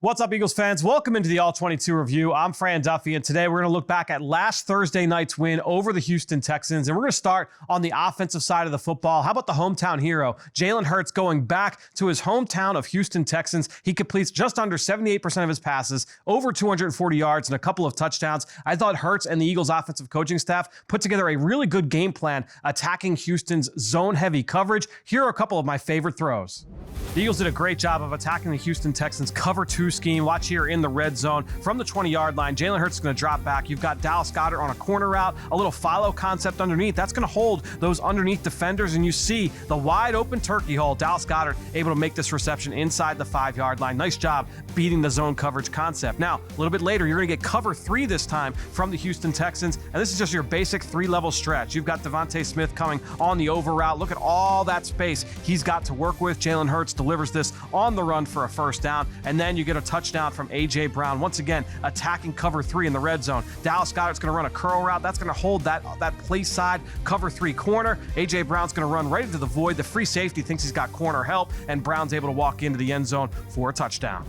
What's up, Eagles fans? Welcome into the All-22 review. I'm Fran Duffy, and today we're going to look back at last Thursday night's win over the Houston Texans, and we're going to start on the offensive side of the football. How about the hometown hero, Jalen Hurts, going back to his hometown of Houston Texans? He completes just under 78% of his passes, over 240 yards, and a couple of touchdowns. I thought Hurts and the Eagles offensive coaching staff put together a really good game plan attacking Houston's zone-heavy coverage. Here are a couple of my favorite throws. The Eagles did a great job of attacking the Houston Texans cover 2 scheme. Watch here in the red zone from the 20-yard line. Jalen Hurts is going to drop back. You've got Dallas Goedert on a corner route, a little follow concept underneath. That's going to hold those underneath defenders, and you see the wide open turkey hole. Dallas Goedert able to make this reception inside the 5-yard line. Nice job beating the zone coverage concept. Now, a little bit later, you're going to get cover 3 this time from the Houston Texans, and this is just your basic 3-level stretch. You've got Devontae Smith coming on the over route. Look at all that space he's got to work with. Jalen Hurts delivers this on the run for a first down, and then you get a touchdown from A.J. Brown. Once again, attacking cover 3 in the red zone. Dallas Goedert's going to run a curl route. That's going to hold that place side cover 3 corner. A.J. Brown's going to run right into the void. The free safety thinks he's got corner help, and Brown's able to walk into the end zone for a touchdown.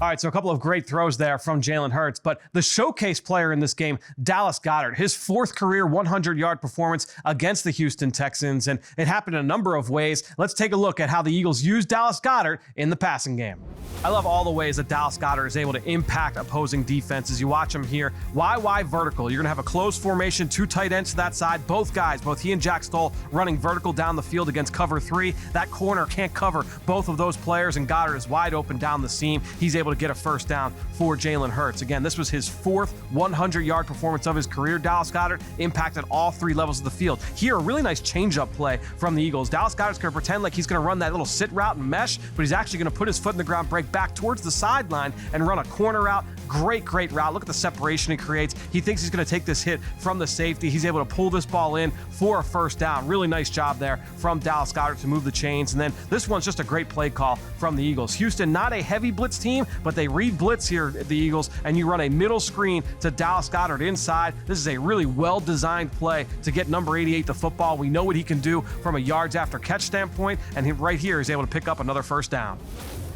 All right, so a couple of great throws there from Jalen Hurts, but the showcase player in this game, Dallas Goedert, his 4th career 100-yard performance against the Houston Texans, and it happened in a number of ways. Let's take a look at how the Eagles used Dallas Goedert in the passing game. I love all the ways that Dallas Goedert is able to impact opposing defenses. You watch him here, YY vertical. You're going to have a closed formation, 2 tight ends to that side. Both guys, both he and Jack Stoll, running vertical down the field against cover 3. That corner can't cover both of those players, and Goedert is wide open down the seam. He's able to get a first down for Jalen Hurts. Again, this was his 4th 100-yard performance of his career. Dallas Goedert impacted all 3 levels of the field. Here, a really nice change-up play from the Eagles. Dallas Goedert's going to pretend like he's going to run that little sit route and mesh, but he's actually going to put his foot in the ground, break back towards the sideline, and run a corner route. Great route. Look at the separation he creates. He thinks he's going to take this hit from the safety. He's able to pull this ball in for a first down. Really nice job there from Dallas Goedert to move the chains. And then this one's just a great play call from the Eagles. Houston, not a heavy blitz team, but they read blitz here at the Eagles, and you run a middle screen to Dallas Goedert inside. This is a really well-designed play to get number 88 the football. We know what he can do from a yards after catch standpoint, and right here is able to pick up another first down.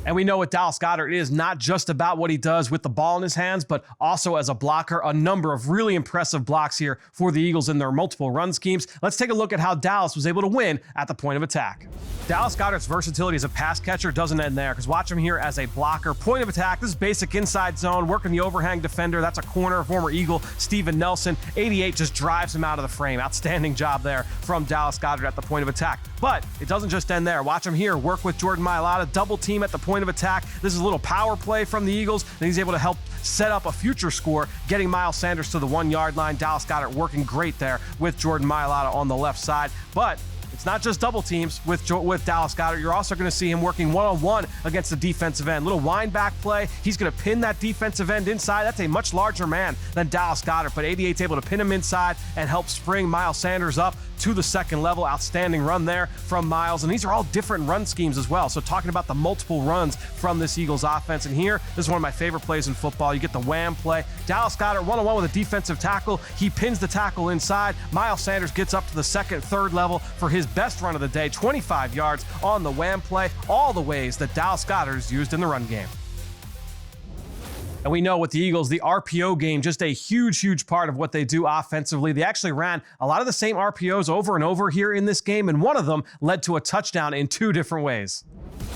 And we know what Dallas Goedert is, not just about what he does with the ball in his hands, but also as a blocker. A number of really impressive blocks here for the Eagles in their multiple run schemes. Let's take a look at how Dallas was able to win at the point of attack. Dallas Goedert's versatility as a pass catcher doesn't end there, because watch him here as a blocker. Point of attack, this is basic inside zone, working the overhang defender. That's a corner, former Eagle, Steven Nelson. 88 just drives him out of the frame. Outstanding job there from Dallas Goedert at the point of attack. But it doesn't just end there. Watch him here work with Jordan Mailata, double team at the point of attack. This is a little power play from the Eagles, and he's able to help set up a future score, getting Miles Sanders to the 1-yard line. Dallas Goedert working great there with Jordan Mailata on the left side. But it's not just double teams with Dallas Goedert. You're also going to see him working one-on-one against the defensive end. Little wind back play. He's going to pin that defensive end inside. That's a much larger man than Dallas Goedert, but 88's able to pin him inside and help spring Miles Sanders up to the 2nd level. Outstanding run there from Miles, and these are all different run schemes as well. So talking about the multiple runs from this Eagles offense, and here, this is one of my favorite plays in football. You get the wham play. Dallas Goedert one-on-one with a defensive tackle. He pins the tackle inside. Miles Sanders gets up to the 2nd, 3rd level for his best run of the day, 25 yards on the wham play. All the ways that Dallas Goedert is used in the run game. And we know with the Eagles, the RPO game, just a huge part of what they do offensively. They actually ran a lot of the same RPOs over and over here in this game, and one of them led to a touchdown in 2 different ways.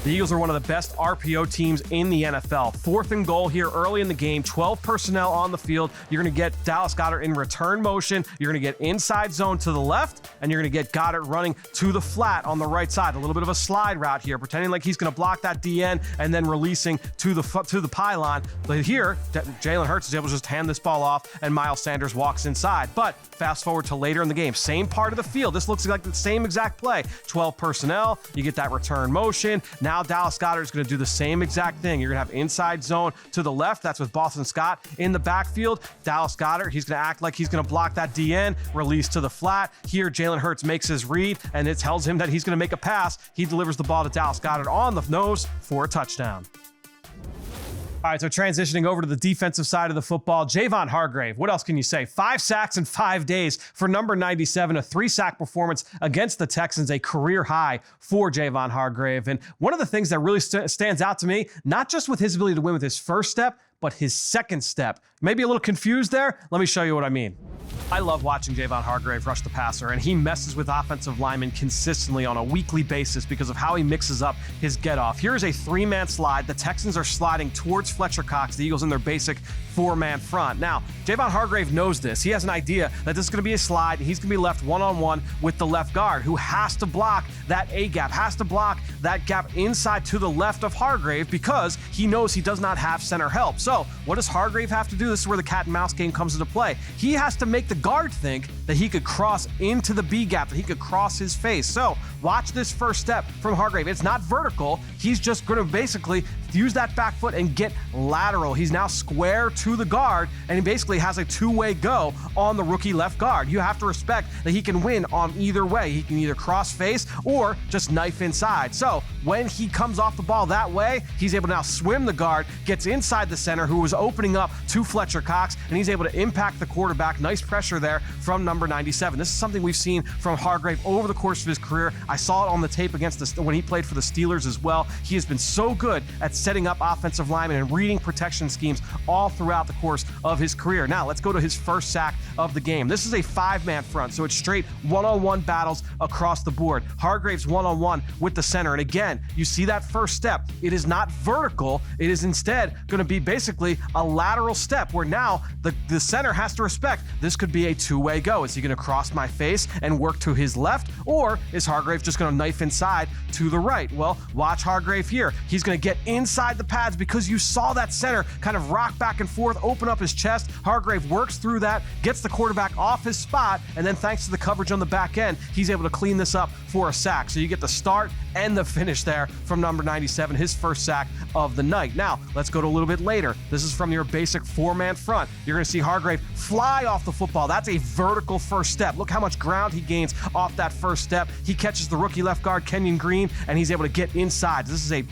The Eagles are one of the best RPO teams in the NFL. 4th and goal here early in the game, 12 personnel on the field. You're going to get Dallas Goedert in return motion. You're going to get inside zone to the left, and you're going to get Goedert running to the flat on the right side. A little bit of a slide route here, pretending like he's going to block that DN and then releasing to the pylon. But here, Jalen Hurts is able to just hand this ball off, and Miles Sanders walks inside. But fast forward to later in the game, same part of the field. This looks like the same exact play. 12 personnel, you get that return motion. Now Dallas Goedert is going to do the same exact thing. You're going to have inside zone to the left. That's with Boston Scott in the backfield. Dallas Goedert, he's going to act like he's going to block that DN, release to the flat. Here, Jalen Hurts makes his read, and it tells him that he's going to make a pass. He delivers the ball to Dallas Goedert on the nose for a touchdown. All right, so transitioning over to the defensive side of the football, Javon Hargrave, what else can you say? 5 sacks in 5 days for number 97, a 3-sack performance against the Texans, a career high for Javon Hargrave. And one of the things that really stands out to me, not just with his ability to win with his first step, but his second step. Maybe a little confused there? Let me show you what I mean. I love watching Javon Hargrave rush the passer, and he messes with offensive linemen consistently on a weekly basis because of how he mixes up his get-off. Here's a 3-man slide. The Texans are sliding towards Fletcher Cox, the Eagles in their basic 4-man front. Now, Javon Hargrave knows this. He has an idea that this is going to be a slide, and he's going to be left one-on-one with the left guard, who has to block that A-gap, has to block that gap inside to the left of Hargrave because he knows he does not have center help. So what does Hargrave have to do? This is where the cat and mouse game comes into play. He has to make the guard think that he could cross into the B gap, that he could cross his face. So watch this first step from Hargrave. It's not vertical. He's just going to basically use that back foot and get lateral. He's now square to the guard, and he basically has a 2-way go on the rookie left guard. You have to respect that he can win on either way. He can either cross face or just knife inside. So when he comes off the ball that way, he's able to now swim the guard, gets inside the center who was opening up to Fletcher Cox, and he's able to impact the quarterback. Nice pressure there from number 97. This is something we've seen from Hargrave over the course of his career. I saw it on the tape against when he played for the Steelers as well. He has been so good at setting up offensive linemen and reading protection schemes all throughout the course of his career. Now, let's go to his first sack of the game. This is a 5-man front, so it's straight one-on-one battles across the board. Hargrave's one-on-one with the center, and again, you see that first step. It is not vertical. It is instead going to be basically a lateral step where now the center has to respect this could be a 2-way go. Is he going to cross my face and work to his left, or is Hargrave just going to knife inside to the right? Well, watch Hargrave here. He's going to get inside the pads because you saw that center kind of rock back and forth, open up his chest. Hargrave works through that, gets the quarterback off his spot, and then thanks to the coverage on the back end, he's able to clean this up for a sack. So you get the start and the finish there from number 97, his first sack of the night. Now, let's go to a little bit later. This is from your basic 4-man front. You're going to see Hargrave fly off the football. That's a vertical first step. Look how much ground he gains off that first step. He catches the rookie left guard, Kenyon Green, and he's able to get inside. This is a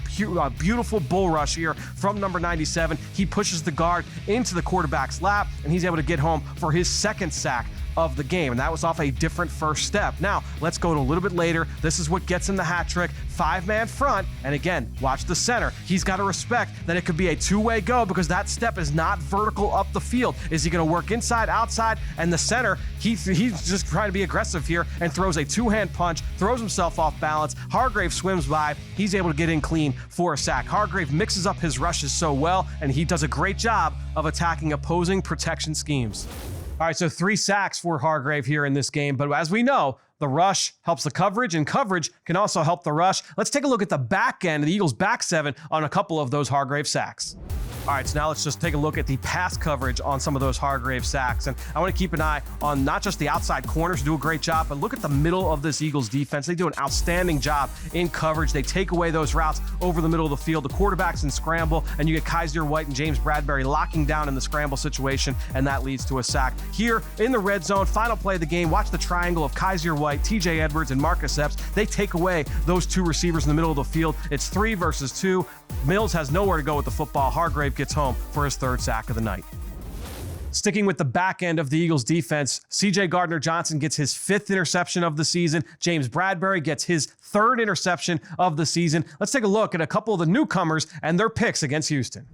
beautiful bull rush here from number 97. He pushes the guard into the quarterback's lap, and he's able to get home for his second sack of the game, and that was off a different first step. Now, let's go to a little bit later. This is what gets him the hat trick. 5-man front, and again, watch the center. He's got to respect that it could be a 2-way go because that step is not vertical up the field. Is he going to work inside, outside? And the center, he's just trying to be aggressive here and throws a 2-hand punch, throws himself off balance. Hargrave swims by. He's able to get in clean for a sack. Hargrave mixes up his rushes so well, and he does a great job of attacking opposing protection schemes. All right, so 3 sacks for Hargrave here in this game, but as we know, the rush helps the coverage, and coverage can also help the rush. Let's take a look at the back end of the Eagles' back 7 on a couple of those Hargrave sacks. All right, so now let's just take a look at the pass coverage on some of those Hargrave sacks. And I want to keep an eye on not just the outside corners, who do a great job, but look at the middle of this Eagles defense. They do an outstanding job in coverage. They take away those routes over the middle of the field. The quarterback's in scramble, and you get Kaiser White and James Bradbury locking down in the scramble situation, and that leads to a sack. Here in the red zone, final play of the game, watch the triangle of Kaiser White, TJ Edwards, and Marcus Epps. They take away those 2 receivers in the middle of the field. It's 3 versus 2. Mills has nowhere to go with the football. Hargrave gets home for his 3rd sack of the night. Sticking with the back end of the Eagles defense, CJ Gardner-Johnson gets his 5th interception of the season. James Bradbury gets his 3rd interception of the season. Let's take a look at a couple of the newcomers and their picks against Houston.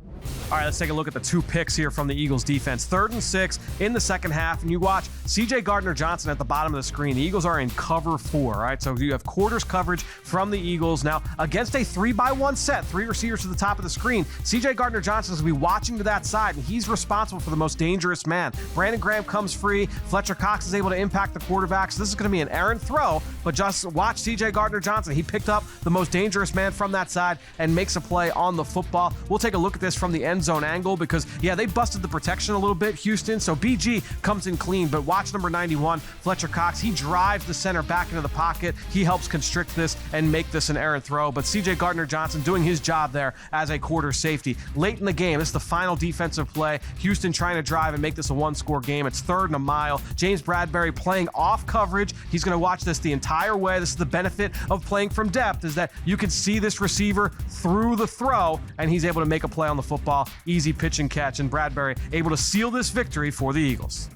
All right, let's take a look at the 2 picks here from the Eagles defense. 3rd and 6 in the second half, and you watch CJ Gardner-Johnson at the bottom of the screen. The Eagles are in cover 4, all right? So you have quarters coverage from the Eagles. Now, against a 3-by-1 set, 3 receivers to the top of the screen, CJ Gardner-Johnson is going to be watching to that side, and he's responsible for the most dangerous man. Brandon Graham comes free. Fletcher Cox is able to impact the quarterback. So this is going to be an errant throw, but just watch CJ Gardner-Johnson. He picked up the most dangerous man from that side and makes a play on the football. We'll take a look at this from the end zone angle because, yeah, they busted the protection a little bit, Houston. So BG comes in clean, but watch number 91, Fletcher Cox. He drives the center back into the pocket. He helps constrict this and make this an errant throw. But CJ Gardner-Johnson doing his job there as a quarter safety. Late in the game, this is the final defensive play. Houston trying to drive and make this a 1-score game. It's 3rd and a mile. James Bradbury playing off coverage. He's going to watch this the entire way. This is the benefit of playing from depth, is that you can see this receiver through the throw, and he's able to make a play on the football. football, easy pitch and catch, and Bradbury able to seal this victory for the Eagles.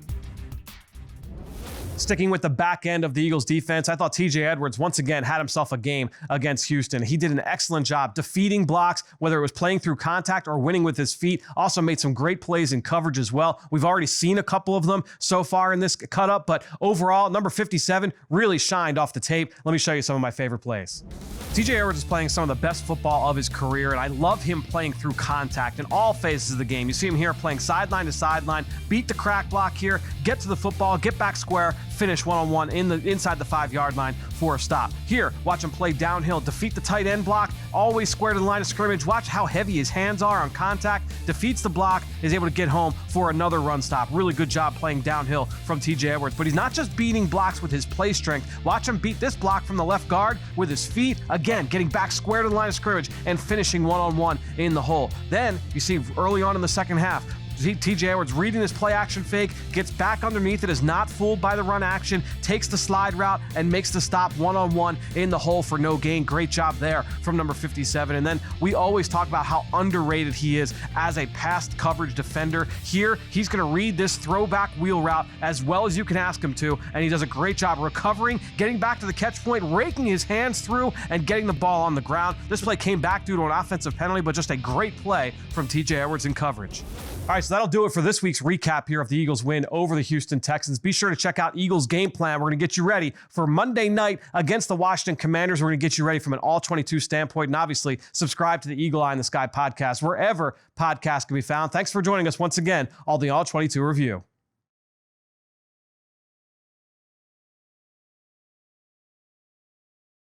Sticking with the back end of the Eagles defense, I thought TJ Edwards once again had himself a game against Houston. He did an excellent job defeating blocks, whether it was playing through contact or winning with his feet. Also made some great plays in coverage as well. We've already seen a couple of them so far in this cut up, but overall, number 57 really shined off the tape. Let me show you some of my favorite plays. TJ Edwards is playing some of the best football of his career, and I love him playing through contact in all phases of the game. You see him here playing sideline to sideline, beat the crack block here, get to the football, get back square, finish one-on-one inside the 5-yard line for a stop. Here, watch him play downhill, defeat the tight end block, always square to the line of scrimmage. Watch how heavy his hands are on contact, defeats the block, is able to get home for another run stop. Really good job playing downhill from TJ Edwards, but he's not just beating blocks with his play strength. Watch him beat this block from the left guard with his feet, again, getting back square to the line of scrimmage and finishing one-on-one in the hole. Then, you see early on in the second half, TJ Edwards reading this play action fake, gets back underneath it, is not fooled by the run action, takes the slide route, and makes the stop one-on-one in the hole for no gain. Great job there from number 57. And then we always talk about how underrated he is as a pass coverage defender. Here, he's going to read this throwback wheel route as well as you can ask him to, and he does a great job recovering, getting back to the catch point, raking his hands through, and getting the ball on the ground. This play came back due to an offensive penalty, but just a great play from TJ Edwards in coverage. All right, so that'll do it for this week's recap here of the Eagles' win over the Houston Texans. Be sure to check out Eagles' game plan. We're going to get you ready for Monday night against the Washington Commanders. We're going to get you ready from an All-22 standpoint. And obviously, subscribe to the Eagle Eye in the Sky podcast, wherever podcasts can be found. Thanks for joining us once again on the All-22 Review.